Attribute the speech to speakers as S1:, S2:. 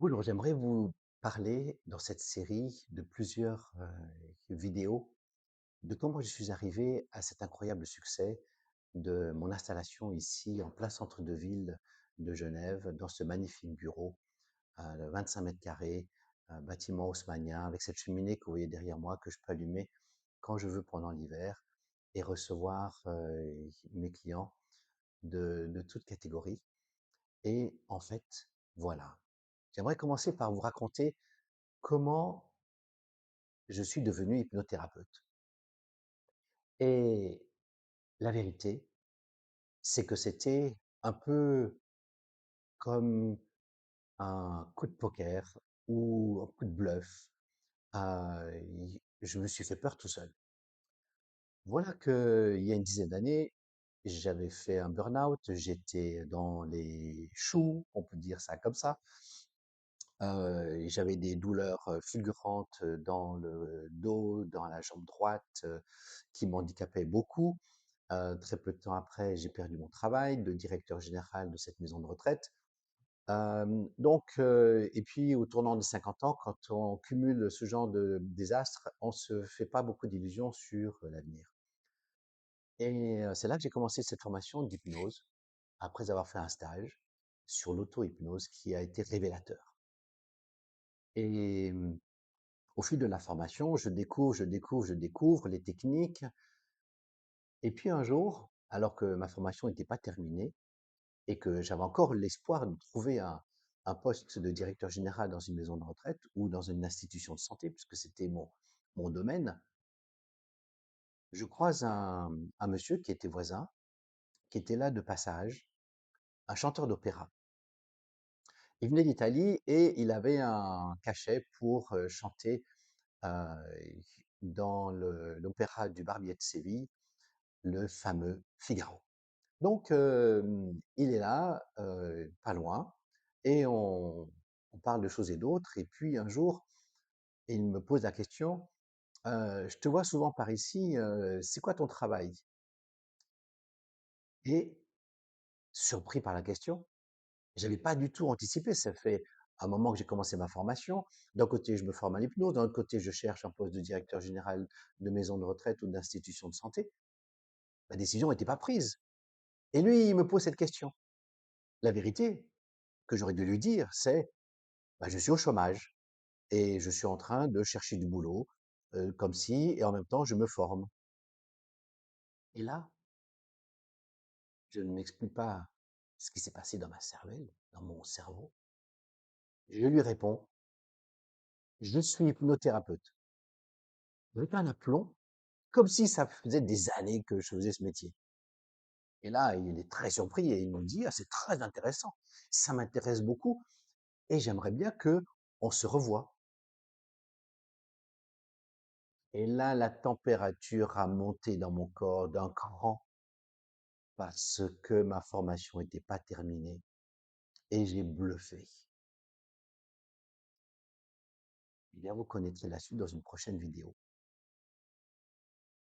S1: Bonjour, j'aimerais vous parler dans cette série de plusieurs vidéos de comment je suis arrivé à cet incroyable succès de mon installation ici en plein centre de ville de Genève, dans ce magnifique bureau de 25 mètres carrés, un bâtiment haussmannien avec cette cheminée que vous voyez derrière moi que je peux allumer quand je veux pendant l'hiver et recevoir mes clients de toutes catégories. Et en fait, voilà, j'aimerais commencer par vous raconter comment je suis devenu hypnothérapeute. Et la vérité, c'est que c'était un peu comme un coup de poker ou un coup de bluff. Je me suis fait peur tout seul. Voilà qu'il y a une dizaine d'années, j'avais fait un burn-out, j'étais dans les choux, on peut dire ça comme ça. Et j'avais des douleurs fulgurantes dans le dos, dans la jambe droite, qui m'handicapaient beaucoup. Très peu de temps après, j'ai perdu mon travail de directeur général de cette maison de retraite. Et puis au tournant des 50 ans, quand on cumule ce genre de désastres, on se fait pas beaucoup d'illusions sur l'avenir. Et c'est là que j'ai commencé cette formation d'hypnose, après avoir fait un stage sur l'auto-hypnose qui a été révélateur. Et au fil de la formation, je découvre les techniques. Et puis un jour, alors que ma formation n'était pas terminée, et que j'avais encore l'espoir de trouver un poste de directeur général dans une maison de retraite ou dans une institution de santé, puisque c'était mon domaine, je croise un monsieur qui était voisin, qui était là de passage, un chanteur d'opéra. Il venait d'Italie et il avait un cachet pour chanter euh, dans l'opéra du Barbier de Séville, le fameux Figaro. Donc, il est là, pas loin, et on parle de choses et d'autres. Et puis un jour, il me pose la question, je te vois souvent par ici, c'est quoi ton travail? Et surpris par la question, j'avais pas du tout anticipé. Ça fait un moment que j'ai commencé ma formation. D'un côté, je me forme à l'hypnose, d'un autre côté, je cherche un poste de directeur général de maison de retraite ou d'institution de santé. Ma décision n'était pas prise. Et lui, il me pose cette question. La vérité que j'aurais dû lui dire, c'est bah, je suis au chômage et je suis en train de chercher du boulot, comme si, et en même temps, je me forme. Et là, je ne m'explique pas ce qui s'est passé dans ma cervelle, dans mon cerveau. Je lui réponds, je suis hypnothérapeute. Avec un aplomb, comme si ça faisait des années que je faisais ce métier. Et là, il est très surpris et il me dit, ah, c'est très intéressant. Ça m'intéresse beaucoup et j'aimerais bien que on se revoie. Et là, la température a monté dans mon corps d'un cran parce que ma formation n'était pas terminée et j'ai bluffé. Eh bien, vous connaîtrez la suite dans une prochaine vidéo.